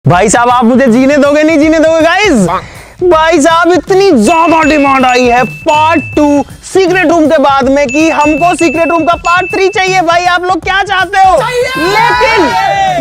भाई साहब आप मुझे जीने दोगे नहीं जीने दोगे गाइस? भाई साहब इतनी ज्यादा डिमांड आई है पार्ट 2 सीक्रेट रूम के बाद में कि हमको सीक्रेट रूम का पार्ट 3 चाहिए। भाई आप लोग क्या चाहते हो?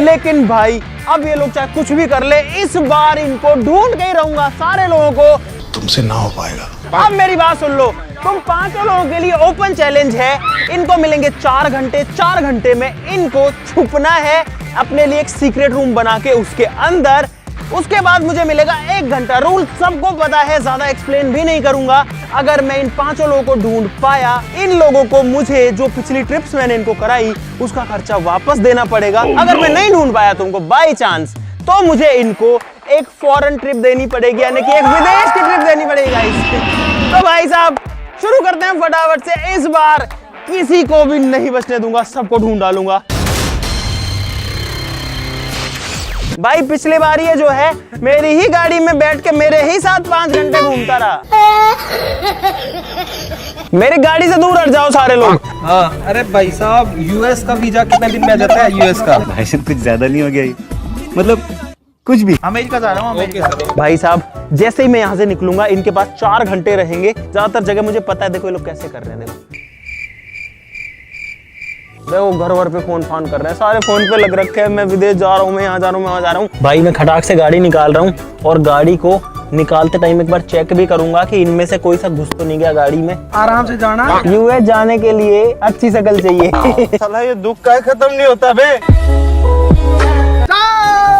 लेकिन भाई अब ये लोग चाहे कुछ भी कर ले, इस बार इनको ढूंढ के ही रहूंगा सारे लोगों को। तुमसे ना हो पाएगा। अब मेरी बात सुन लो, तुम पांचों लोगों के लिए ओपन चैलेंज है। इनको मिलेंगे 4 घंटे। 4 घंटे में इनको छुपना है अपने लिए एक सीक्रेट रूम बना के उसके अंदर। उसके बाद मुझे मिलेगा 1 घंटा। रूल सबको पता है, ज्यादा एक्सप्लेन भी नहीं करूंगा। अगर मैं इन पांचों लोगों को ढूंढ पाया, इन लोगों को मुझे जो पिछली ट्रिप्स मैंने इनको कराई उसका खर्चा वापस देना पड़ेगा। अगर मैं नहीं ढूंढ पाया तुमको बाई चांस, तो मुझे इनको एक फॉरेन ट्रिप देनी पड़ेगी, यानी कि एक विदेश की ट्रिप देनी पड़ेगी गाइस। तो भाई साहब शुरू करते हैं फटाफट से। इस बार किसी को भी नहीं बचने दूंगा, सबको ढूंढ डालूंगा। भाई पिछली बार ये जो है मेरी ही गाड़ी में बैठ के मेरे ही साथ 5 घंटे घूमता रहा। मेरी गाड़ी से दूर हट जाओ सारे लोग। हाँ, अरे भाई साहब यूएस का वीजा कितने दिन में आ जाता है? यूएस का भाई साहब कुछ ज्यादा नहीं हो गया ये? मतलब कुछ भी। अमेरिका जा रहा हूँ। अमेरिका भाई साहब जैसे ही मैं यहाँ से निकलूंगा इनके पास 4 घंटे रहेंगे। ज्यादातर जगह मुझे पता है, देखो ये लोग कैसे कर रहे हैं। देखो घर वर पे फोन फान कर रहे हैं, सारे फोन पे लग रखे हैं। मैं विदेश जा रहा हूँ, मैं यहाँ जा रहा हूँ, मैं वहाँ जा रहा हूँ। भाई मैं खटाक से गाड़ी निकाल रहा हूँ और गाड़ी को निकालते टाइम एक बार चेक भी करूंगा कि इनमें से कोई सा घुस तो नहीं गया गाड़ी में। आराम से जाना। यूएस जाने के लिए अच्छी शक्ल चाहिए। साला ये दुख का खत्म नहीं होता बे।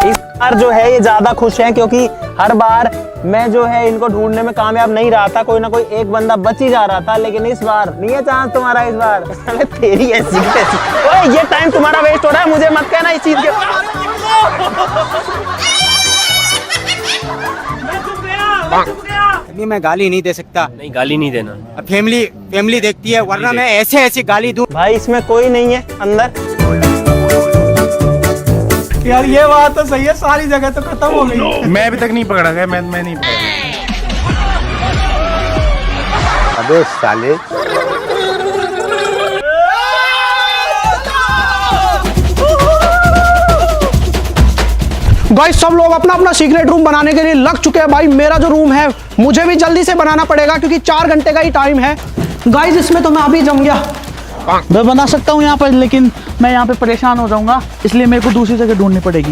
इस बार जो है ये ज्यादा खुश हैं क्योंकि हर बार मैं जो है इनको ढूंढने में कामयाब नहीं रहा था। कोई ना कोई एक बंदा बच ही जा रहा था, लेकिन इस बार नहीं है चांस तुम्हारा। इस बार साले तेरी ऐसी ओए ये टाइम तुम्हारा वेस्ट हो रहा है, मुझे मत कहना इस चीज के। अभी मैं गाली नहीं दे सकता। नहीं गाली नहीं देना। अब फैमिली देखती है, वरना मैं ऐसे गाली दूं। भाई इसमें कोई नहीं है अंदर। यार ये बात तो सही है, सारी जगह तो खत्म हो गई। मैं अभी तक नहीं पकड़ा गया। मैं नहीं पकड़ा। अबे साले गाइस सब लोग अपना अपना सीक्रेट रूम बनाने के लिए लग चुके हैं। भाई मेरा जो रूम है मुझे भी जल्दी से बनाना पड़ेगा क्योंकि 4 घंटे का ही टाइम है। गाइस इसमें तो मैं अभी जम गया। मैं बना सकता हूँ यहाँ पर, लेकिन मैं यहाँ पे परेशान हो जाऊंगा, इसलिए मेरे को दूसरी जगह ढूंढनी पड़ेगी।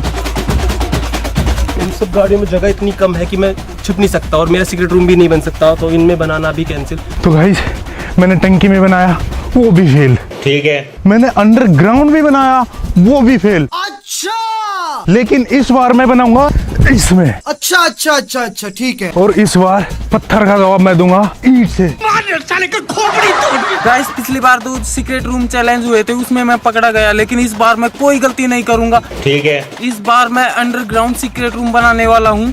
इन सब गाड़ियों में जगह इतनी कम है कि मैं छुप नहीं सकता और मेरा सीक्रेट रूम भी नहीं बन सकता, तो इनमें बनाना भी कैंसिल। तो गाइस मैंने टंकी में बनाया, वो भी फेल। ठीक है। मैंने अंडरग्राउंड भी बनाया, वो भी फेल। अच्छा लेकिन इस बार मैं बनाऊंगा इसमें। अच्छा ठीक है। और इस बार पत्थर का जवाब मैं दूंगा ईंट से। गाइस पिछली बार 2 सीक्रेट रूम चैलेंज हुए थे, उसमें मैं पकड़ा गया, लेकिन इस बार मैं कोई गलती नहीं करूंगा। ठीक है। इस बार मैं अंडरग्राउंड सीक्रेट रूम बनाने वाला हूँ।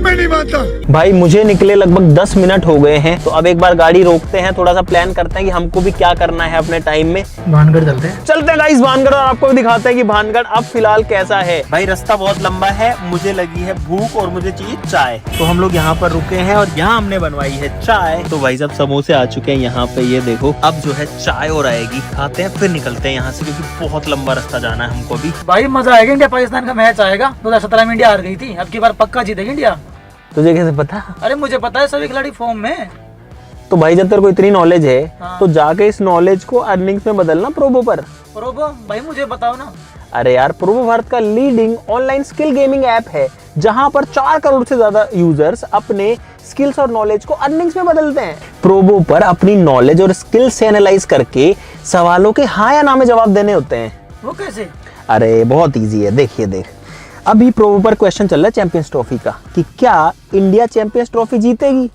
मैं नहीं मानता। भाई मुझे निकले लगभग 10 मिनट हो गए हैं, तो अब एक बार गाड़ी रोकते हैं, थोड़ा सा प्लान करते हैं कि हमको भी क्या करना है अपने टाइम में। भानगढ़ चलते हैं। चलते हैं गाइस भानगढ़, और आपको भी दिखाते हैं कि भानगढ़ अब फिलहाल कैसा है। भाई रास्ता बहुत लंबा है, मुझे लगी है भूख और मुझे चाहिए चाय, तो हम लोग यहाँ पर रुके हैं और यहाँ हमने बनवाई है चाय। तो भाई साहब समोसे आ चुके हैं यहाँ पे, ये देखो। अब जो है चाय और आएगी, खाते हैं फिर निकलते हैं यहाँ से, क्योंकि बहुत लंबा रास्ता जाना है हमको भी। भाई मजा आएगा। इंडिया पाकिस्तान का मैच आएगा। 2017 में इंडिया हार गई थी, अब की बार पक्का जीतेगी इंडिया। तुझे कैसे पता? अरे मुझे पता है, सभी खिलाड़ी फॉर्म में। तो भाई जब तेरे को इतनी नॉलेज है, हाँ। तो जाके इस नॉलेज को अर्निंग्स में बदलना प्रोबो पर। प्रोबो भाई मुझे बताओ ना। अरे यार प्रोबो भारत का leading online skill gaming app है, जहां पर 4 करोड़ से ज्यादा यूजर्स अपने स्किल्स और नॉलेज को अर्निंग्स में बदलते हैं। प्रोबो पर अपनी नॉलेज और स्किल से एनालाइज करके सवालों के हाँ या ना में जवाब देने होते हैं। वो कैसे? अरे बहुत इजी है, देख अभी प्रोबो पर क्वेश्चन चल रहा है चैंपियंस ट्रॉफी का, कि क्या इंडिया चैंपियंस ट्रॉफी जीतेगी।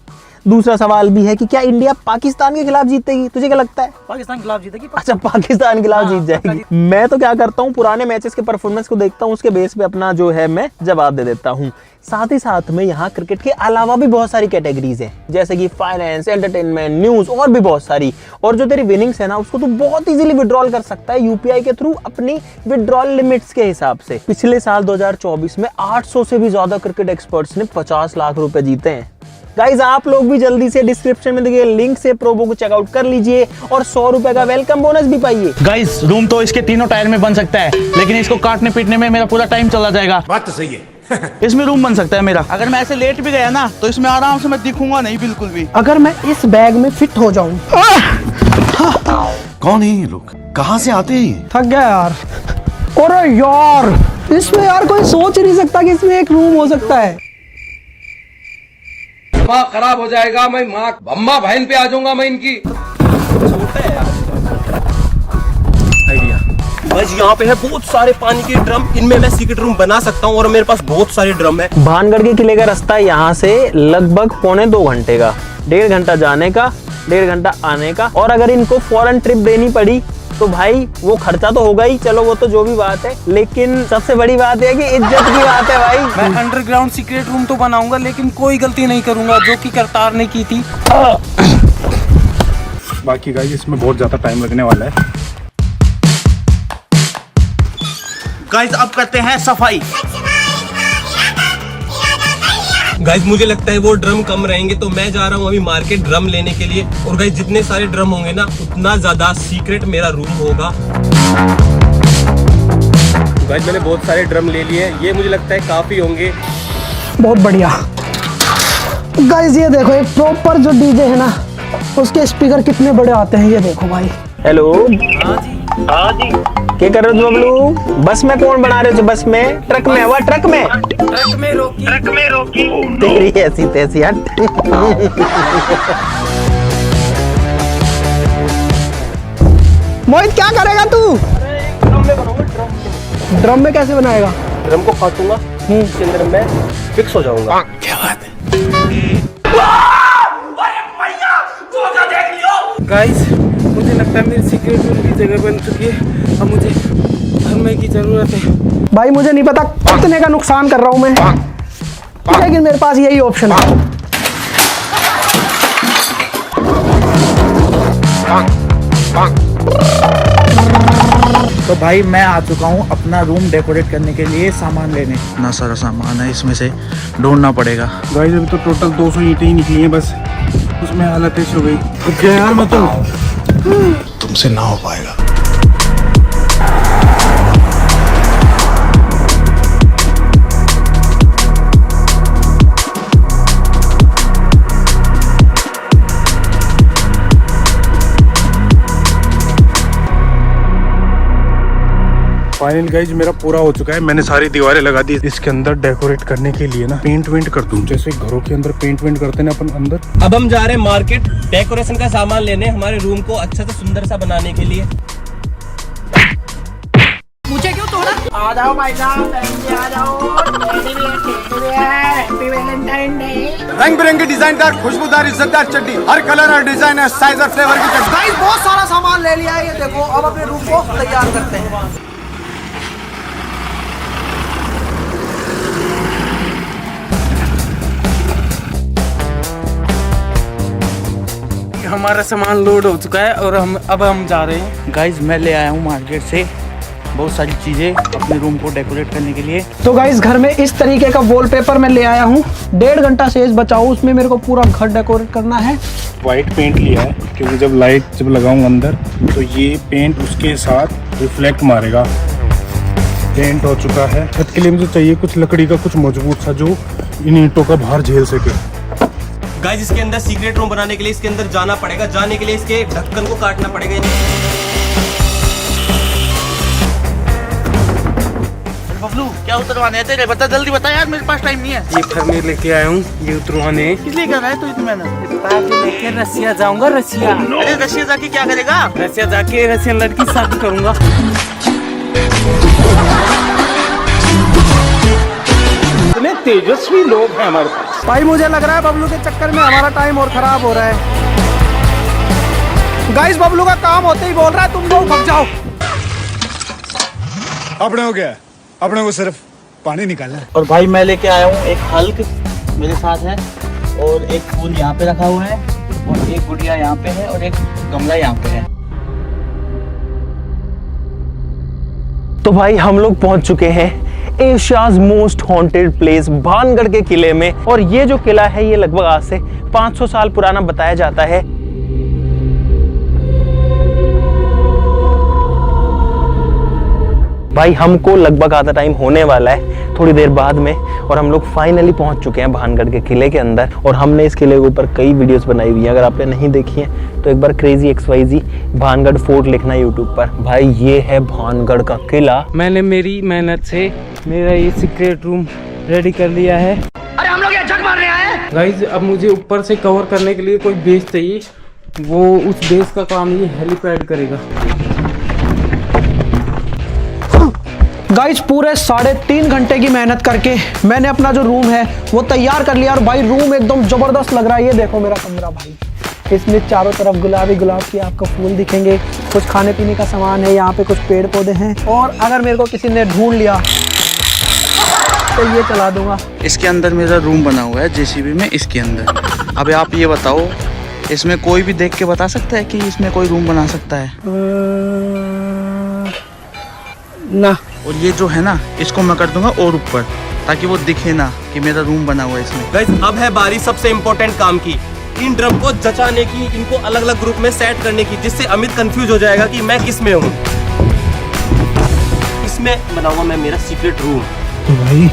दूसरा सवाल भी है कि क्या इंडिया पाकिस्तान के खिलाफ जीतेगी। तुझे क्या लगता है? पाकिस्तान के खिलाफ जीतेगी। अच्छा पाकिस्तान के खिलाफ हाँ, जीत जाएगी। मैं तो क्या करता हूँ, पुराने मैचेस के परफॉर्मेंस को देखता हूँ, उसके बेस पे अपना जो है मैं जवाब दे देता हूँ। साथ ही साथ में यहाँ क्रिकेट के अलावा भी बहुत सारी कैटेगरीज हैं, जैसे कि फाइनेंस, एंटरटेनमेंट, न्यूज और भी बहुत सारी। और जो तेरी विनिंग्स है ना, उसको तू बहुत इजीली विड्रॉल कर सकता है यूपीआई के थ्रू अपनी विड्रॉल लिमिट्स के हिसाब से। पिछले साल 2024 में 800 से भी ज्यादा क्रिकेट एक्सपर्ट्स ने 50 लाख रुपए जीते हैं। गाइज आप लोग भी जल्दी से डिस्क्रिप्शन में दिए लिंक से प्रोबो को चेकआउट कर लीजिए और 100 रुपए का वेलकम बोनस भी पाइए। गाइस रूम तो इसके तीनों टायर में बन सकता है, लेकिन इसको काटने पीटने में मेरा पूरा टाइम चला जाएगा। बात तो सही है। इसमें रूम बन सकता है मेरा। अगर मैं ऐसे लेट भी गया ना तो इसमें आराम से मैं दिखूंगा नहीं बिल्कुल भी। अगर मैं इस बैग में फिट हो जाऊं। कौन है ये लोग, कहाँ से आते हैं? थक गया यार। अरे यार इसमें यार कोई सोच ही नहीं सकता कि इसमें एक रूम हो सकता है। दिमाग खराब हो जाएगा, मैं माँ अम्मा बहन पे आ जाऊंगा मैं इनकी। आइडिया गाइस, यहाँ पे है बहुत सारे पानी के ड्रम, इनमें मैं सीक्रेट रूम बना सकता हूँ और मेरे पास बहुत सारे ड्रम है। भानगढ़ के किले का रास्ता यहाँ से लगभग 1.25 घंटे का, 1.5 घंटा जाने का, 1.5 घंटा आने का। और अगर इनको फॉरेन ट्रिप देनी पड़ी तो भाई वो खर्चा तो होगा ही, चलो वो तो जो भी बात है, लेकिन सबसे बड़ी बात है कि इज्जत की बात है भाई। मैं अंडरग्राउंड सीक्रेट रूम तो बनाऊंगा, लेकिन कोई गलती नहीं करूंगा जो कि करतार ने की थी। बाकी गाइस इसमें बहुत ज्यादा टाइम लगने वाला है। गाइस अब करते हैं सफाई। गाइस मुझे लगता है वो ड्रम कम रहेंगे, तो मैं जा रहा हूँ अभी मार्केट ड्रम लेने के लिए। और गाइस जितने सारे ड्रम होंगे ना उतना ज्यादा सीक्रेट मेरा रूम होगा। गाइस मैंने बहुत सारे ड्रम ले लिए, ये मुझे लगता है काफी होंगे। बहुत बढ़िया। गाइस ये देखो एक प्रॉपर जो डीजे है ना उसके स्पीकर कितने बड़े आते हैं, ये देखो भाई। हेलो हाँ जी क्या कर रहे हो बबलू? बस में कौन बना रहे हो? बस में, ट्रक में? हुआ ट्रक में रोकी तेरी ऐसी तैसी हट। मोहित क्या करेगा तू? ड्रम में कैसे बनाएगा? ड्रम को काटूंगा, इसके अंदर मैं फिक्स हो जाऊंगा। क्या बात है? गाइस मुझे लगता है मेरी सीक्रेट रूम की जगह बन चुकी है, अब मुझे भरने की जरूरत है। भाई मुझे नहीं पता कितने का नुकसान कर रहा हूं मैं, लेकिन मेरे पास यही ऑप्शन है। तो भाई मैं आ चुका हूँ अपना रूम डेकोरेट करने के लिए सामान लेने। इतना सारा सामान है, इसमें से ढूंढना पड़ेगा। गाइस अभी तो टोटल 200 ईंटें ही निकली हैं बस, उसमें हालत ऐसी हो गई। क्या यार मतलब तुमसे ना हो पाएगा। फाइनल गाइज मेरा पूरा हो चुका है, मैंने सारी दीवारें लगा दी। इसके अंदर डेकोरेट करने के लिए ना पेंट वेंट कर दूं, जैसे घरों के अंदर पेंट वेंट करते हैं अपन अंदर। अब हम जा रहे हैं मार्केट डेकोरेशन का सामान लेने, हमारे रूम को अच्छा से सुंदर सा बनाने के लिए। मुझे क्यों तोड़ा? आ जाओ भाई साहब, आ जाओ। Happy Valentine day. रंग बिरंगी डिजाइनदार खुशबूदार इज्जतदार चड्डी, हर कलर और डिजाइन है, साइज और फ्लेवर की चड्डी। गाइस बहुत सारा सामान ले लिया है, ये देखो। अब अपने रूम को तैयार करते हैं। हमारा सामान लोड हो चुका है और अब हम जा रहे हैं। गाइज मैं ले आया हूँ मार्केट से बहुत सारी चीजें अपने रूम को डेकोरेट करने के लिए। तो गाइस घर में इस तरीके का वॉलपेपर मैं ले आया हूँ। 1.5 घंटा शेष बचा हूँ, उसमें मेरे को पूरा घर डेकोरेट करना है। वाइट पेंट लिया है क्योंकि जब लाइट जब लगाऊं अंदर तो ये पेंट उसके साथ रिफ्लेक्ट मारेगा। पेंट हो चुका है। छत के लिए मुझे चाहिए कुछ लकड़ी का कुछ मजबूत सा जो इन ईंटों का भार झेल सके। गाइस इसके अंदर सीक्रेट रूम बनाने के लिए इसके अंदर जाना पड़ेगा, जाने के लिए इसके ढक्कन को काटना पड़ेगा। बबलू क्या उतरवाने हैं तेरे? बता जल्दी बता यार, मेरे पास टाइम नहीं है। ये फर्नीचर लेके आया हूँ, ये उतरवाने। इसलिए कर रहा है तो इतनी मेहनत? लेके रसिया जाऊंगा, रसिया। अरे रशिया जाके क्या करेगा? रसिया जाके रसियन लड़की से शादी करूंगा। इतने तेजस्वी लोग हैं हमारे पास। भाई मुझे लग रहा है बबलू के चक्कर में हमारा टाइम और खराब हो रहा है। गाइस बबलू का काम होते ही बोल रहा है तुम लोग भाग जाओ। अपने हो गया, अपने को सिर्फ पानी निकालना है। और भाई मैं लेके आया हूँ एक हल्क मेरे साथ है, और एक फूल यहाँ पे रखा हुआ है, और एक गुड़िया यहाँ पे है, और एक गमला यहाँ पे है। तो भाई हम लोग पहुंच चुके हैं Asia's most haunted place Bhangarh के किले में। और ये जो किला है ये लगभग आज से 500 साल पुराना बताया जाता है। भाई हमको लगभग आधा टाइम होने वाला है थोड़ी देर बाद में, और हम लोग फाइनली पहुंच चुके हैं भानगढ़ के किले के अंदर। और हमने इस किले के ऊपर कई वीडियोस बनाई हुई हैं, अगर आपने नहीं देखी हैं तो एक बार क्रेजी XYZ भानगढ़ फोर्ट लिखना यूट्यूब पर। भाई ये है भानगढ़ का किला। मैंने मेरी मेहनत से मेरा ये सीक्रेट रूम रेडी कर लिया है। अरे हम लोग यहाँ जग मारने आए हैं। गाइज अब मुझे ऊपर से कवर करने के लिए कोई बेस चाहिए, वो उस बेस का काम ये हेलीपैड करेगा। गाइस पूरे 3.5 घंटे की मेहनत करके मैंने अपना जो रूम है वो तैयार कर लिया। और भाई रूम एकदम जबरदस्त लग रहा है। ये देखो मेरा कमरा भाई, इसमें चारों तरफ गुलाबी गुलाब के आपको फूल दिखेंगे। कुछ खाने पीने का सामान है, यहाँ पे कुछ पेड़ पौधे हैं। और अगर मेरे को किसी ने ढूंढ लिया तो ये चला दूंगा। इसके अंदर मेरा रूम बना हुआ है JCB में, इसके अंदर। अब आप ये बताओ, इसमें कोई भी देख के बता सकता है कि इसमें कोई रूम बना सकता है? ना। और ये जो है ना, इसको मैं कर दूंगा और ऊपर, ताकि वो दिखे ना कि मेरा रूम बना हुआ है इसमें। गाइस अब है बारी सबसे इम्पोर्टेंट काम की, इन ड्रम को जचाने की, इनको अलग अलग ग्रुप में सेट करने की, जिससे अमित कंफ्यूज हो जाएगा कि मैं किस में हूँ। इसमें बनाऊंगा मैं मेरा सीक्रेट रूम। तो भाई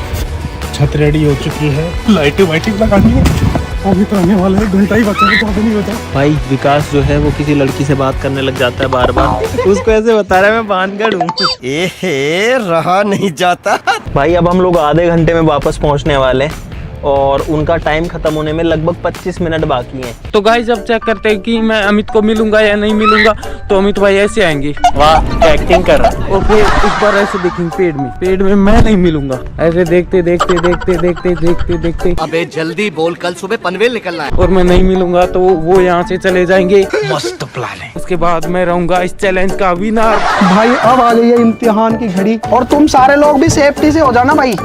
छत रेडी हो चुकी है, लाइटिंग वाइटिंग लगानी है। अभी तो आने वाला है, घंटा ही बचा है, तो नहीं होता। भाई विकास जो है वो किसी लड़की से बात करने लग जाता है बार बार। उसको ऐसे बता रहा है मैं भानगढ़ हूँ। रहा नहीं जाता। भाई अब हम लोग आधे घंटे में वापस पहुंचने वाले हैं और उनका टाइम खत्म होने में लगभग 25 मिनट बाकी हैं। तो गाइस अब चेक करते हैं कि मैं अमित को मिलूंगा या नहीं मिलूंगा। तो अमित भाई ऐसे आएंगे, वाह एक्टिंग कर रहा है। और फिर इस बार ऐसे देखेंगे पेड़ में मैं नहीं मिलूंगा। ऐसे देखते देखते देखते देखते देखते देखते अबे जल्दी बोल, कल सुबह पनवेल निकलना है। और मैं नहीं मिलूंगा तो वो यहाँ से चले जाएंगे। मस्त प्लान है। उसके बाद मैं रहूंगा इस चैलेंज का विनर। भाई अब आ गई है इम्तिहान की घड़ी, और तुम सारे लोग भी सेफ्टी से हो जाना भाई।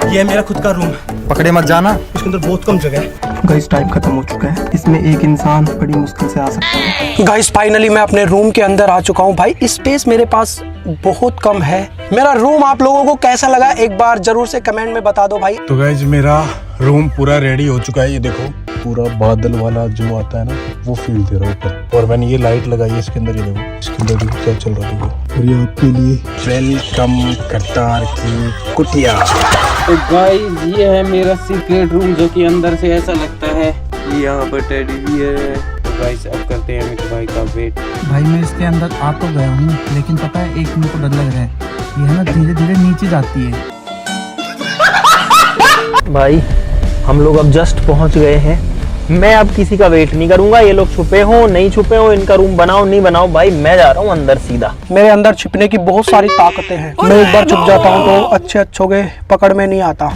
ये है मेरा खुद का रूम, पकड़े मत जाना। इसके अंदर बहुत कम जगह है। गाइस टाइम खत्म हो चुका है, इसमें एक इंसान बड़ी मुश्किल से आ सकता है। गाइस फाइनली मैं अपने रूम के अंदर आ चुका हूँ। भाई स्पेस मेरे पास बहुत कम है। मेरा रूम आप लोगों को कैसा लगा एक बार जरूर से कमेंट में बता दो भाई। तो गाइज मेरा रूम पूरा रेडी हो चुका है। ये देखो पूरा बादल वाला जो आता है ना, वो फील दे रहा है ऊपर। और मैंने ये लाइट लगाई है इसके अंदर, ये देखो इसके अंदर देखो क्या चल रहा है। और ये आपके लिए वेलकम कतार की कुटिया। तो गाइस ये है मेरा सीक्रेट रूम, जो कि अंदर से ऐसा लगता है। ये यहाँ पर टेडी बियर है। तो गाइस अब करते हैं अमित भाई का वेट। भाई मैं इसके अंदर आ तो गया हूँ, लेकिन पता है एक मेरे को डर लग रहा है। ये है ना धीरे धीरे नीचे जाती है। भाई हम लोग अब जस्ट पहुंच गए हैं। मैं अब किसी का वेट नहीं करूंगा, ये लोग छुपे हो नहीं छुपे हो, इनका रूम बनाओ नहीं बनाओ, भाई मैं जा रहा हूँ अंदर सीधा। मेरे अंदर छिपने की बहुत सारी ताकतें हैं। मैं एक बार छुप जाता हूँ तो अच्छों के पकड़ में नहीं आता।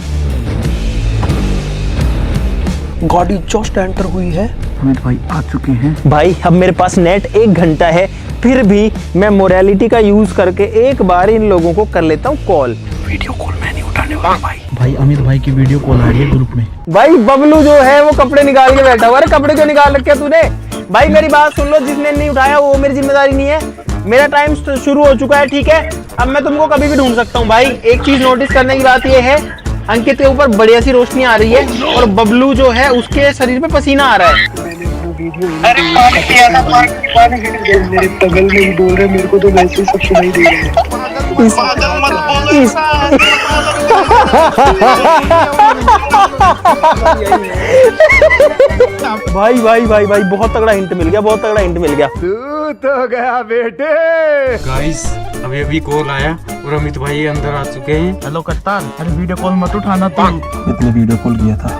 गाड़ी जस्ट एंटर हुई है। अमित भाई आ चुके हैं। भाई अब मेरे पास नेट 1 घंटा है, फिर भी मैं मोरालिटी का यूज करके एक बार इन लोगों को कर लेता हूँ कॉल। वीडियो कॉल मैं नहीं उठाने वाला भाई। भाई अमित भाई की वीडियो कॉल आ रही है ग्रुप में। भाई बबलू जो है वो कपड़े निकाल के बैठा हुआ है। कपड़े क्यों निकाल रखे तूने? भाई मेरी बात सुन लो, जिसने नहीं उठाया वो मेरी जिम्मेदारी नहीं है। मेरा टाइम शुरू हो चुका है, ठीक है? अब मैं तुमको कभी भी ढूंढ सकता हूँ। भाई एक चीज नोटिस करने की बात ये है, अंकित के ऊपर बढ़िया सी रोशनी आ रही है और बबलू जो है उसके शरीर पे पसीना आ रहा है। अरे पानी पियाना, मेरे बगल में ही बोल रहे, मेरे को तो वैसे ही सब सुनाई दे रहे हैं। भाई भाई भाई भाई बहुत तगड़ा हिंट मिल गया, बहुत तगड़ा हिंट मिल गया। तू तो गया बेटे। गाइस अभी अभी कॉल आया और अमित भाई अंदर आ चुके हैं। हेलो कप्तान, अरे वीडियो कॉल मत उठाना तुम। इतने वीडियो कॉल किया था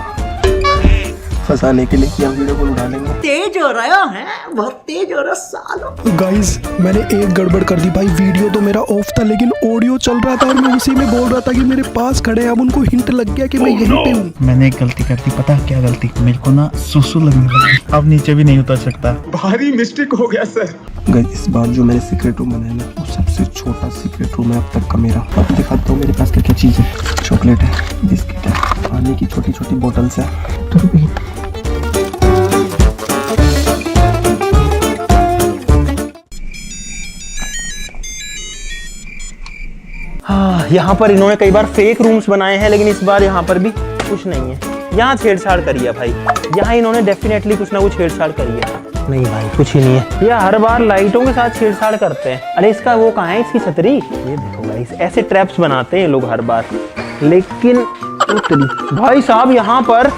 फंसाने के लिए कि हम वीडियो कॉल उठा लेंगे। तेज हो रहा है, बहुत तेज हो रहा सालो। गाइस मैंने एक गड़बड़ कर दी भाई। वीडियो तो मेरा ऑफ था लेकिन ऑडियो चल रहा था और मैं उसी में बोल रहा था कि मेरे पास खड़े हैं। अब उनको हिंट लग गया कि मैं यहीं पे हूँ। मैंने एक गलती कर दी, पता है क्या गलती? मेरे को ना सुसु लगने लगी, अब नीचे भी नहीं उतर सकता। भारी मिस्टेक हो गया सर। गाइस इस बार जो मैंने सीक्रेट रूम बनाया ना, वो सबसे छोटा सीक्रेट रूम है अब तक का मेरा। अब दिखाता हूँ मेरे पास क्या क्या चीज़ है। चॉकलेट है, बिस्किट है, पानी की छोटी छोटी बोतल्स है। यहाँ पर इन्होंने कई बार फेक रूम्स बनाए हैं, लेकिन इस बार यहाँ पर भी कुछ नहीं है। यहाँ छेड़छाड़ करी है भाई, यहाँ इन्होंने डेफिनेटली कुछ ना कुछ छेड़छाड़ करी है। नहीं भाई कुछ ही नहीं है, ये हर बार लाइटों के साथ छेड़छाड़ करते हैं। अरे इसका वो कहाँ है, इसकी छतरी? ये देखो गाइस, ऐसे ट्रैप्स बनाते हैं लोग हर बार। लेकिन भाई साहब यहाँ पर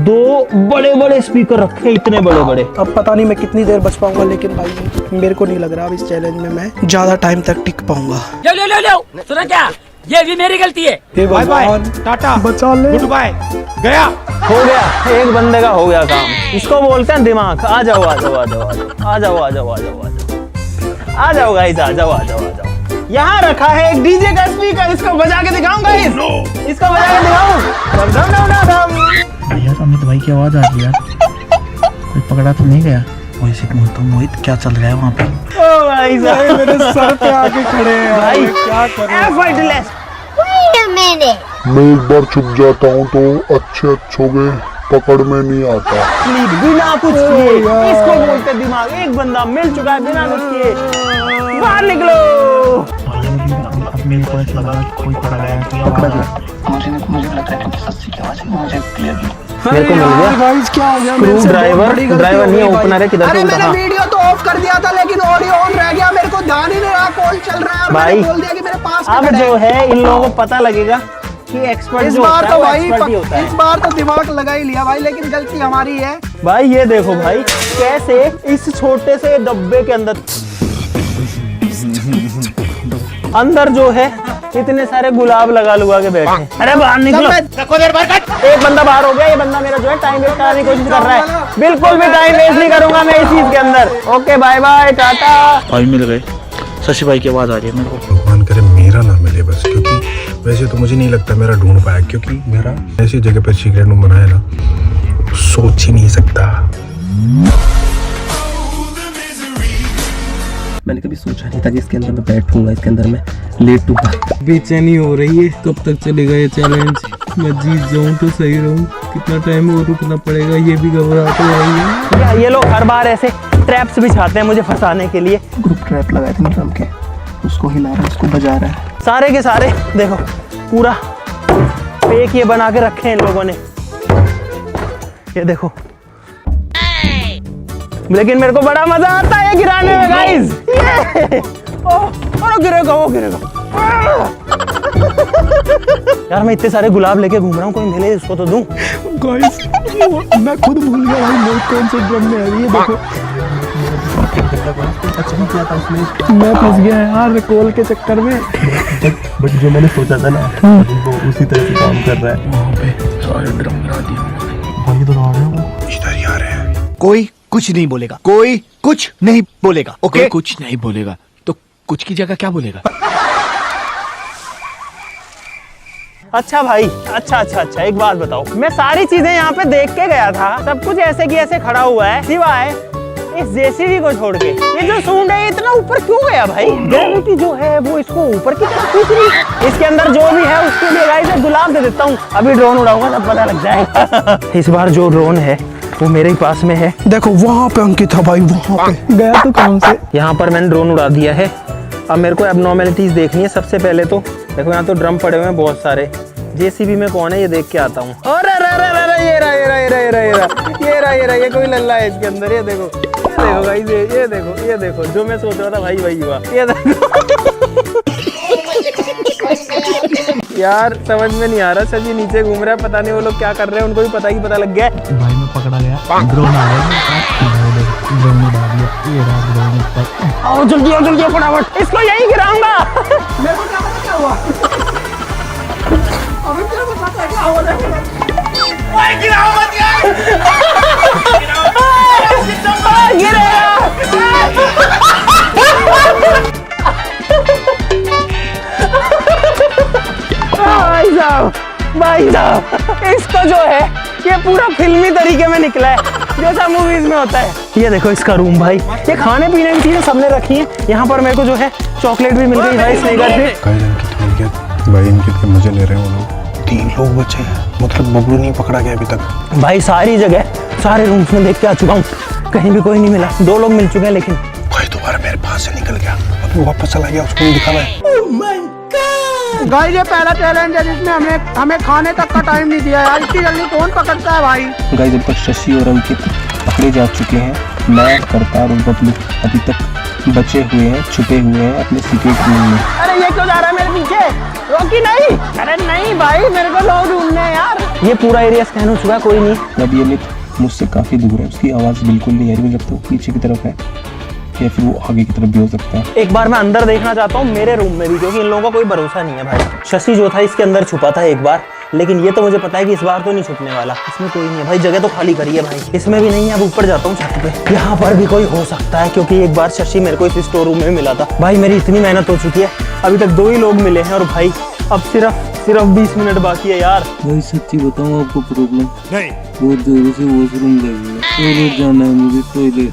2 बड़े बड़े स्पीकर रखे, इतने बड़े बड़े। अब पता नहीं मैं कितनी देर बच पाऊंगा, लेकिन भाई मेरे को नहीं लग रहा अब इस चैलेंज में मैं ज्यादा टाइम तक टिक पाऊंगा। लो सुना क्या, ये भी मेरी गलती है। बाय बाय, टाटा, बचा ले, गुड बाय, गया। हो गया, एक बंदे का हो गया काम। इसको बोलते हैं दिमाग। आ जाओ आ जाओ आ जाओ आ जाओ आ जाओ आ जाओ आ जाओ आ जाओ गाइस, आ जाओ आ जाओ आ जाओ। यहाँ रखा है एक डीजे का स्पीकर, इसको बजा के दिखाऊं गाइस, इसको बजा के दिखाऊं। यार अमित भाई की आवाज आ रही है यार, कोई पकड़ा तो नहीं गया? वैसे बोलता हूँ मोहित, क्या चल रहा है वहाँ पे? ओ भाई साहब मेरे सर पे आके खड़े हैं भाई, क्या करें? एफर्टलेस। मैं एक बार छुप जाता हूँ तो अच्छे गए पकड़ में नहीं आता। बिना कुछ किए, इसको बोलते दिमाग। एक बंदा मिल चुका है बिना कुछ किए, बाहर निकलो। अब मेरे को ऐसा लगा कि कोई पकड़ा गया है, पकड़ा गया। मुझे लग रहा है कि सस्ती की आवाज है, मुझे क्लियर मेरे को मिल गया गाइस, क्या हो गया? स्क्रू ड्राइवर नहीं है, ओपनर है। किधर से मैंने उठा? वीडियो तो ऑफ कर दिया था, लेकिन ऑडियो ऑन रह गया। मेरे को ध्यान ही नहीं रहा कॉल चल रहा है और भाई, मैंने बोल दिया कि मेरे पास अब जो है इन लोगों को पता लगेगा कि एक्सपर्ट इस जो बार होता है तो वो भाई एक्सपर्ट ही होता इस है। बार तो दिमाग लगा ही लिया भाई, लेकिन गलती हमारी है। भाई ये देखो भाई, कैसे इस छोटे से डब्बे के अंदर जो है इतने सारे गुलाब लगा लुगा के बैठे हैं। अरे बाहर निकलो, एक बंदा बाहर हो गया। ये बंदा मेरा जो है टाइम वेस्ट कराने की कोशिश कर रहा है। बिल्कुल भी टाइम वेस्ट नहीं करूंगा मैं इस चीज के अंदर। Okay bye bye, tata. भाई मिल गए, शशि भाई की आवाज आ रही है मेरे को। भगवान करे मेरा ना मिले बस, क्योंकि वैसे तो मुझे नहीं लगता मेरा ढूंढ पाया, क्योंकि मेरा ऐसी जगह पर सीक्रेट रूम बनाया ना, सोच ही नहीं सकता। मैंने कभी सोचा नहीं था कि इसके अंदर मैं बैठूंगा, इसके अंदर मैं लेटूंगा। बेचैनी हो रही है, कब तक चलेगा ये चैलेंज? मैं जीत जाऊं तो सही रहूं, कितना टाइम और रुकना पड़ेगा, ये भी घबराहट हो रही है। ये लोग हर बार ऐसे ट्रैप्स बिछाते हैं मुझे फंसाने के लिए। ग्रुप ट्रैप लगाए थे ड्रम के, उसको हिला रहा है, उसको बजा रहा है। सारे के सारे देखो पूरा फेक ये बना के रखे हैं इन लोगों ने, ये देखो। लेकिन मेरे को बड़ा मजा आता है गिराने में गाइस। और गिरेगा वो गिरेगा। यार मैं इतने सारे गुलाब लेके घूम रहा हूँ, कोई मिले उसको तो दूं। गाइस मैं खुद भूल गया भाई मोहित कौन से ड्रम में है। ये देखो मैं फंस गया यार रिकॉल के चक्कर में। बट जो मैंने सोचा था ना, वो उसी तरह से काम कर रहा है। वहाँ पे सारे ड्रम गिरा दिए भाई, इधर आ रहे हैं, वो इधर ही आ रहे हैं। कोई कुछ नहीं बोलेगा, कोई कुछ नहीं बोलेगा, ओके? कुछ नहीं बोलेगा तो कुछ की जगह क्या बोलेगा? अच्छा भाई, अच्छा, एक बात बताओ। मैं सारी चीजें यहाँ पे देख के गया था, सब कुछ ऐसे की ऐसे खड़ा हुआ है, सिवाय इस जेसीबी को छोड़ के। ये जो सूंड है इतना ऊपर क्यों गया भाई? ग्रेविटी जो है वो इसको ऊपर की तरफ खींच रही है। इसके अंदर जो भी है उसके लिए गाइस मैं गुलाब दे देता हूँ। अभी ड्रोन उड़ाऊंगा तब पता लग जाएगा। इस बार जो ड्रोन है वो मेरे ही पास में है। देखो वहाँ पे अंकित था भाई, वहाँ पे गया तो काम से। यहाँ पर मैंने ड्रोन उड़ा दिया है। अब मेरे को एबनॉर्मलिटीज देखनी है। सबसे पहले तो देखो यहाँ तो ड्रम पड़े हुए हैं बहुत सारे। जेसीबी में कौन है ये देख के आता हूँ। अरे ये कोई लल्ला है इसके अंदर। ये देखो गाइस, ये देखो जो मैं सोच रहा था भाई वही हुआ। ये देखो यार समझ में नहीं आ रहा। सभी नीचे घूम रहा है, पता नहीं वो लोग क्या कर रहे हैं, उनको भी पता ही पता लग गया। भाई मैं पकड़ा गया, ड्रोन आ गया, ड्रोन में डाल दिया। ये रहा ड्रोन ऊपर। आओ जल्दी फटाफट, इसको यही गिराऊंगा। मेरे को क्या पता क्या हुआ? अभी तेरे को पता है क्या हो रहा है? ओए गिराओ मत यार। भाई साहब इसका जो है ये पूरा फिल्मी तरीके में निकला है, जैसा मूवीज में होता है। ये देखो इसका रूम भाई, ये खाने पीने की चीजें सबने रखी है। यहाँ पर मेरे को जो है चॉकलेट भी मिल गई भाई स्नेकर से। भाई इनके के मजे ले रहे हैं वो लोग। 3 लोग बचे हैं, मतलब बबलू नहीं पकड़ा गया अभी तक। भाई सारी जगह सारे रूम्स में देख के आ चुका हूँ, कहीं भी कोई नहीं मिला। 2 लोग मिल चुके हैं लेकिन भाई दोबारा मेरे पास से निकल गया, अब वो वापस चला गया, उसको नहीं दिखा मैं। गाइस ये पहला चैलेंज है जिसमें हमें खाने तक का टाइम नहीं दिया यार। इतनी जल्दी कौन पकड़ता है भाई। गाइस अब तक शशि और अंकित पकड़े जा चुके हैं। मैं, करतार और बबलू अभी तक बचे हुए हैं, छुपे हुए हैं अपने सीक्रेट रूम में। अरे ये क्यों जा रहा है मेरे पीछे? रोकी नहीं। अरे नहीं भाई, मेरे को लोग ढूंढने हैं यार। ये पूरा एरिया स्कैन हो चुका है, कोई नहीं। अब ये मित्र मुझसे काफी दूर है, उसकी आवाज बिल्कुल नहीं आ रही। मुझे लगता है वो पीछे की तरफ है या फिर वो आगे की तरफ भी हो सकता है। एक बार मैं अंदर देखना चाहता हूँ मेरे रूम में भी, क्योंकि इन लोगों का कोई भरोसा नहीं है भाई। शशि जो था इसके अंदर छुपा था एक बार, लेकिन ये तो मुझे पता है कि इस बार तो नहीं छुपने वाला। इसमें कोई नहीं है भाई, जगह तो खाली करी है भाई। इसमें भी नहीं है। अब ऊपर जाता हूँ छत पे, यहाँ पर भी कोई हो सकता है, क्योंकि एक बार शशि मेरे को इस स्टोर रूम में मिला था। भाई मेरी इतनी मेहनत हो चुकी है, अभी तक 2 ही लोग मिले हैं और भाई अब सिर्फ 20 मिनट बाकी है यार। भाई सच्ची बताऊँ आपको प्रॉब्लम नहीं, बहुत जोरों से वॉशरूम लगी है, टॉयलेट जाना है मुझे, टॉयलेट।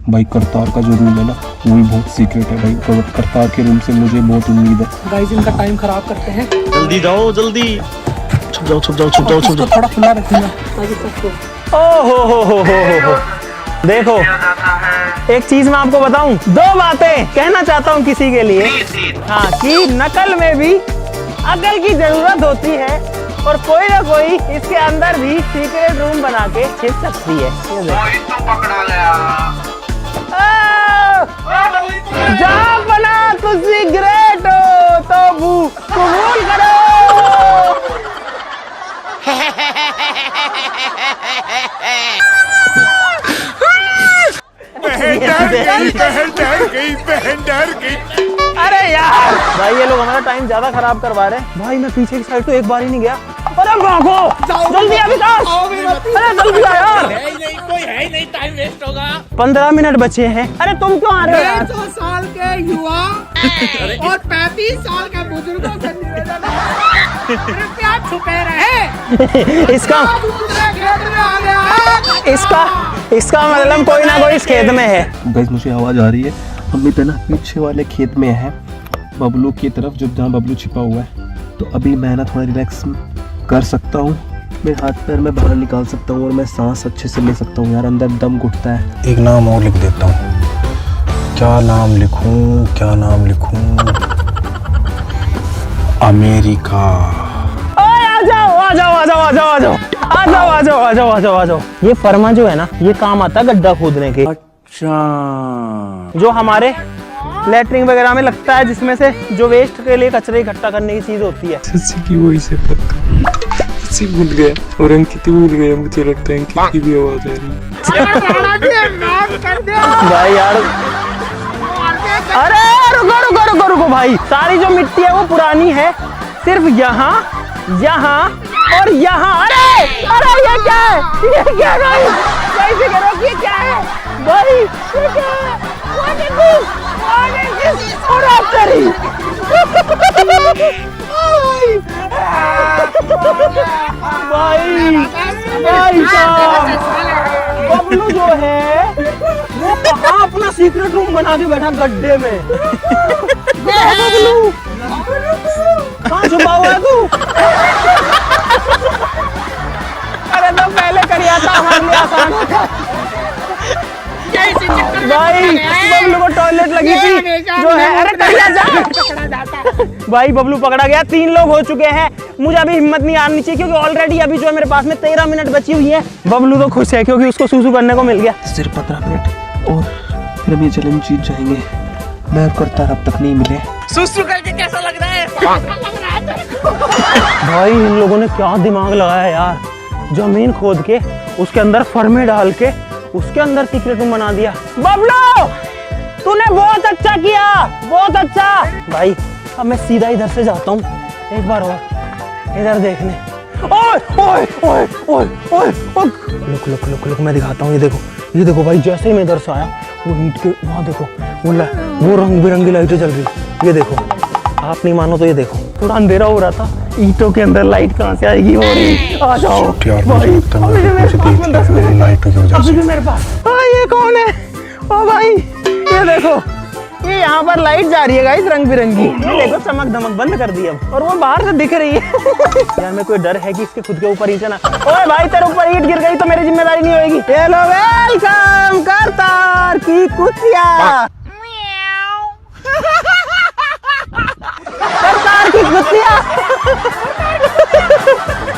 भाई करतार का जो रूम है ना वो भी बहुत सीक्रेट है भाई। करतार के रूम से मुझे बहुत उम्मीद है। गाइस इनका टाइम खराब करते हैं। जल्दी जाओ जल्दी। छुप जाओ। थोड़ा खुला रखूंगा। ओ हो। देखो एक चीज मैं आपको बताऊं, 2 बातें कहना चाहता हूं किसी के लिए। हाँ, कि नकल में भी अकल की जरूरत होती है और कोई ना कोई इसके अंदर भी सीक्रेट रूम बना के छिप सकती है। पकड़ा गया। जब बना तू सिगरेट हो तो कबूल करो। बहन डर गई। अरे यार भाई ये लोग हमारा टाइम ज्यादा खराब करवा रहे हैं। भाई मैं पीछे की साइड तो एक बार ही नहीं गया। अरे भागो जल्दी अभी। अरे जल्दी आ यार। कोई है नहीं, टाइम वेस्ट होगा। 15 मिनट बचे हैं। अरे तुम क्यों आ रहे हो यार? 150 साल के युवा और 35 साल के बुजुर्गों से निवेदन है, कृपया छुपे रहे। इसका मतलब कोई ना कोई इस खेत में है। गाइस मुझे आवाज आ रही है, हम भी ना पीछे वाले खेत में है, बबलू की तरफ, जहाँ बबलू छिपा हुआ है। तो अभी मैं ना थोड़ा रिलैक्स कर सकता हूँ, मेरे हाथ पैर में बाहर निकाल सकता हूँ और मैं सांस अच्छे से ले सकता हूँ। यार अंदर दम घुटता है। एक नाम और लिख देता हूँ। क्या नाम लिखूं? अमेरिका। आ जाओ। ये फर्मा जो है ना, ये काम आता है गड्ढा खोदने के। अच्छा, जो हमारे लेटरिन वगैरह में लगता है, जिसमें से जो वेस्ट के लिए कचरे इकट्ठा करने की चीज होती है। सच्ची की वही से सच्ची भूल गया और अंकित भूल गया। मुझे लगता है अंकित की भी आवाज आ रही है। भाई यार अरे रुको भाई। सारी जो मिट्टी है वो पुरानी है, सिर्फ यहाँ और यहाँ। अरे ये क्या है? ये क्या है? कैसे करो? ये क्या है भाई? ये क्या है? What is this? और आप करी भाई साहब, बबलू जो है वो कहाँ अपना सीक्रेट रूम बना के बैठा गड्ढे में। बबलू कहाँ छुपा हुआ है तू? अरे तो पहले करिया था, हमारे लिए आसान होता। भाई बबलू को टॉयलेट लगी थी जो है। अरे करिया जा। भाई बबलू पकड़ा गया। 3 लोग हो चुके हैं। मुझे अभी हिम्मत नहीं आनी चाहिए, क्योंकि ऑलरेडी अभी जो है मेरे पास में 13 मिनट बची हुई है। बबलू तो खुश है क्योंकि उसको सूसू करने को मिल गया। सिर्फ 15 मिनट और फिर हम ये चैलेंज जीत जाएंगे। मैं और करतार अब तक नहीं मिले। सुसु करके कैसा लग रहा है? भाई इन लोगों ने क्या दिमाग लगाया यार। जमीन खोद के उसके अंदर फर्मे डाल के उसके अंदर सीक्रेट रूम बना दिया। बबलू तूने बहुत अच्छा किया, बहुत अच्छा। भाई अब मैं सीधा इधर से जाता हूँ, एक बार और इधर देखने। ओए लुक मैं दिखाता हूँ। ये देखो भाई, जैसे ही मैं इधर से आया वो ईंट के वहाँ देखो वो रंग बिरंगी लाइटें चल रही। ये देखो, आप नहीं मानो तो ये देखो, थोड़ा अंधेरा हो रहा था, ईंटों के अंदर लाइट कहाँ से आएगी? आ जाओ भाई, अभी भी मेरे पास। ये कौन है? ओ भाई ये देखो, ये यहाँ पर लाइट जा रही है गाइस, रंग बिरंगी। ये देखो चमक धमक बंद कर दी अब, और वो बाहर से दिख रही है। यार मैं कोई डर है कि इसके खुद के ऊपर ईंट ना। ओए भाई तेरे ऊपर ईंट गिर गई तो मेरी जिम्मेदारी नहीं होगी। हेलो वेलकम करतार की कुतिया।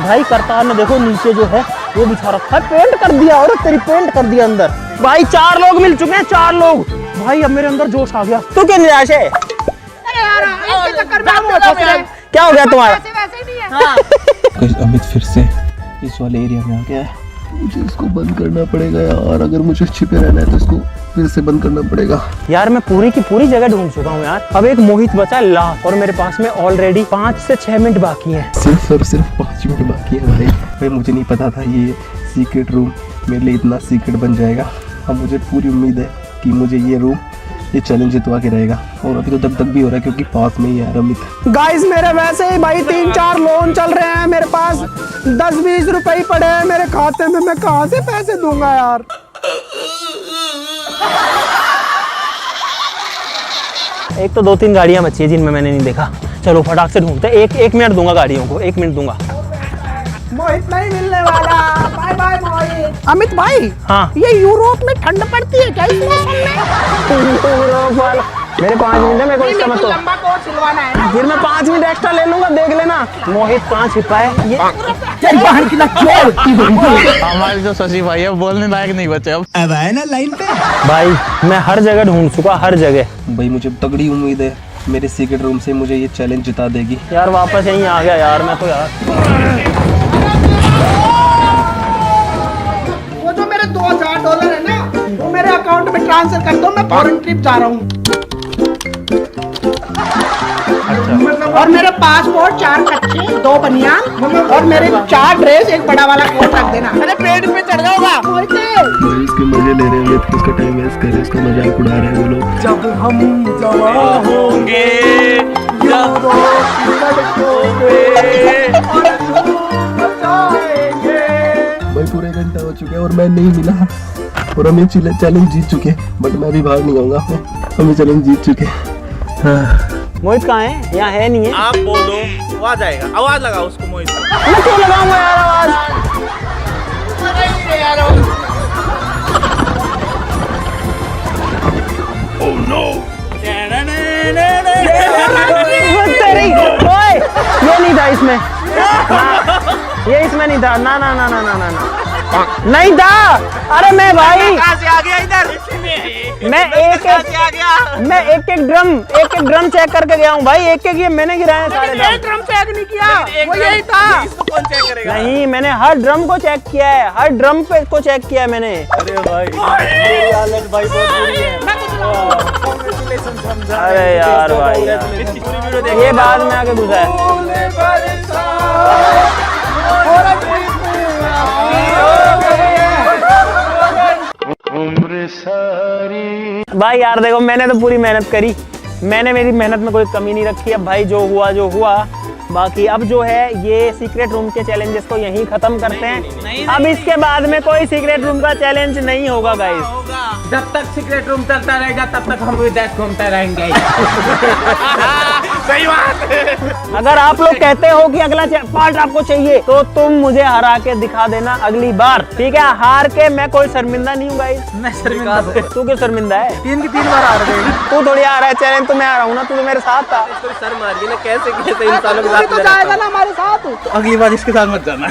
भाई करतार ने देखो नीचे जो है वो बिछा रखा है, पेंट कर दिया और तेरी पेंट कर दिया अंदर। भाई 4 लोग मिल चुके हैं, 4 लोग। भाई अब मेरे अंदर जोश आ गया। तू क्या निराश है? क्या हो गया तुम्हारा? अमित फिर से इस वाले एरिया में आ गया है। मुझे इसको बंद करना पड़ेगा यार, अगर मुझे छिपे रहना है तो इसको फिर से बंद करना पड़ेगा। यार मैं पूरी की पूरी जगह ढूंढ चुका हूँ यार। अब एक मोहित बचा लास्ट और मेरे पास में ऑलरेडी 5 से 6 मिनट बाकी हैं। सिर्फ और सिर्फ 5 मिनट बाकी है भाई। मुझे नहीं पता था ये सीक्रेट रूम मेरे लिए इतना सीक्रेट बन जाएगा। अब मुझे पूरी उम्मीद है कि मुझे ये रूम, ये चैलेंज जितवा के रहेगा। और अभी तो दब तक भी हो रहा है क्योंकि पास में ही है अमित। गाइस मेरे वैसे ही भाई 3-4 लोन चल रहे हैं, मेरे पास 10-20 रुपए पड़े हैं मेरे खाते में, मैं कहाँ से पैसे दूंगा यार। एक तो 2-3 गाड़ियां बची है जिनमें मैंने नहीं देखा। चलो फटाक से ढूंढते। एक मिनट दूंगा गाड़ियों को, 1 मिनट दूंगा। मोहित नहीं मिलने वाला। बाय बाय मोहित। अमित भाई, हाँ ये यूरोप में ठंड पड़ती है क्या इस मौसम में? यूरोप वाला मेरे 5 मिनट है, मेरे को इसका मतलब लंबा कोट सिलवाना है ना। फिर मैं 5 मिनट एक्स्ट्रा ले लूंगा, देख लेना। मोहित कहाँ छिपा है ये? चल बाहर की ना चोर। हमारे जो शशि भाई है बोलने लायक नहीं बचे अब है ना लाइन पे। भाई मैं हर जगह ढूंढ चुका, हर जगह। भाई मुझे तगड़ी उम्मीद है मेरे सीक्रेट रूम से मुझे ये चैलेंज जिता देगी। यार वापस यहीं आ गया यार मैं तो यार। वो जो मेरे $2000 है ना, वो मेरे अकाउंट में ट्रांसफर कर दो, मैं फॉरेन ट्रिप जा रहा हूँ। और मेरे पासपोर्ट 4 कच्चे, 2 बनियान और मेरे 4 ड्रेस, 1 बड़ा वाला कोट रख देना। अरे पेट पे चढ़ जाऊंगा। भाई इसके मजे ले रहे हैं, इसका टाइम वेस्ट कर रहे हैं, इसका मजाक उड़ा रहे हैं वो लोग। जब हम जवान होंगे, भाई पूरे घंटा हो चुका है और मैं नहीं मिला और हम ये चैलेंज जीत चुके हैं। बट मैं अभी बाहर नहीं आऊंगा, हम ये चैलेंज जीत चुके हैं। मोहित कहाँ है? यहाँ है नहीं है। आप बोलो, वो आ जाएगा। आवाज लगाओ उसको मोहित। मैं क्यों लगाऊंगा यार आवाज? तेरी ओए, ये नहीं था इसमें ना, ये इसमें नहीं था ना ना ना ना ना ना ना नहीं था। अरे मैं भाई कहाँ से आ गया इधर? मैं एक एक ड्रम चेक करके गया हूँ भाई। एक ये मैंने गिराए सारे ड्रम चेक नहीं किया, वो यही था। इसको कौन चेक करेगा? नहीं, मैंने हर ड्रम को चेक किया है, हर ड्रम पे को चेक किया है मैंने। अरे भाई मेरी हालत भाई बहुत बुरी है। अरे यार भाई यार। ये बाद में आके घुसा है। भाई यार देखो मैंने तो पूरी मेहनत करी, मैंने मेरी मेहनत में कोई कमी नहीं रखी। अब भाई जो हुआ बाकी अब जो है ये सीक्रेट रूम के चैलेंजेस को यहीं खत्म करते हैं। अब इसके बाद में कोई सीक्रेट रूम का चैलेंज नहीं होगा गाइस। जब तक सीक्रेट रूम चलता रहेगा तब तक हम विदेश घूमते रहेंगे। सही बात है। अगर आप लोग कहते हो कि अगला पार्ट आपको चाहिए तो तुम मुझे हरा के दिखा देना अगली बार, ठीक है? हार के मैं कोई शर्मिंदा नहीं हूँ गाइस। मैं शर्मिंदा हूँ। तू क्यों शर्मिंदा है? 3 बार हार गए। तू थोड़ी आ रहा है चैलेंज, तो मैं आ रहा हूँ ना, तू तो मेरे साथ था। सर मारिए ना, कैसे इंसानों के तो जाएगा ना हमारे साथ। अगली बार इसके साथ मत जाना।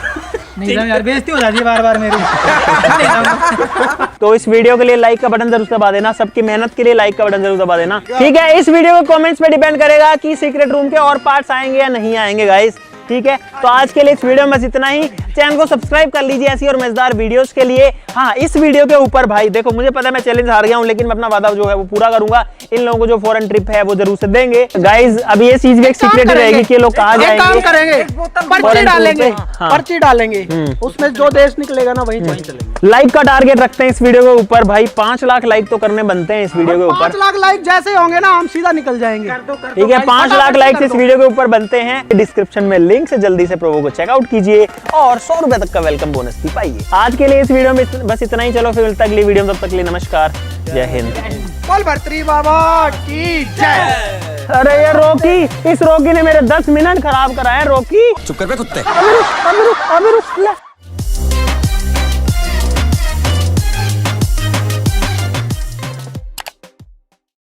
नहीं यार, बेइज्जती हो जाती है बार-बार मेरी। तो इस वीडियो के लिए लाइक का बटन जरूर दबा देना, सबकी मेहनत के लिए लाइक का बटन जरूर दबा देना, ठीक है? इस वीडियो के कमेंट्स पे डिपेंड करेगा कि सीक्रेट रूम के और पार्ट्स आएंगे या नहीं आएंगे गाइस, ठीक है? तो आज के लिए इस वीडियो में बस इतना ही। चैनल को सब्सक्राइब कर लीजिए ऐसी और मजेदार वीडियोस के लिए। हाँ, इस वीडियो के ऊपर भाई देखो, मुझे पता है मैं चैलेंज हार गया हूँ, लेकिन मैं अपना वादा जो है वो पूरा करूंगा। इन लोगों को जो फॉरेन ट्रिप है वो जरूर से देंगे गाइस। अब ये चीज भी एक सीक्रेट रहेगी कि लोग कहाँ जाएंगे। काम करेंगे, पर्ची डालेंगे, हाँ। पर्ची डालेंगे, उसमें जो देश निकलेगा ना वही चलेगा। लाइक का टारगेट रखते हैं इस वीडियो के ऊपर भाई। 5 लाख लाइक तो करने बनते हैं इस वीडियो के ऊपर। 5 लाख लाइक जैसे होंगे ना हम सीधा निकल जाएंगे, ठीक है? 5 लाख लाइक इस वीडियो के ऊपर बनते हैं। डिस्क्रिप्शन में लिंक से जल्दी से प्रोमो को चेकआउट कीजिए और 100 रुपए तक का वेलकम बोनस भी पाइए। आज के लिए इस वीडियो में बस इतना ही। चलो फिर मिलता है अगली वीडियो में, तब तक के लिए नमस्कार, जय हिंद। बोल भर्तरी बाबा की जय। अरे ये रॉकी, इस रॉकी ने मेरे 10 मिनट खराब कराए। रॉकी चुप कर बे कुत्ते। अबे रुक,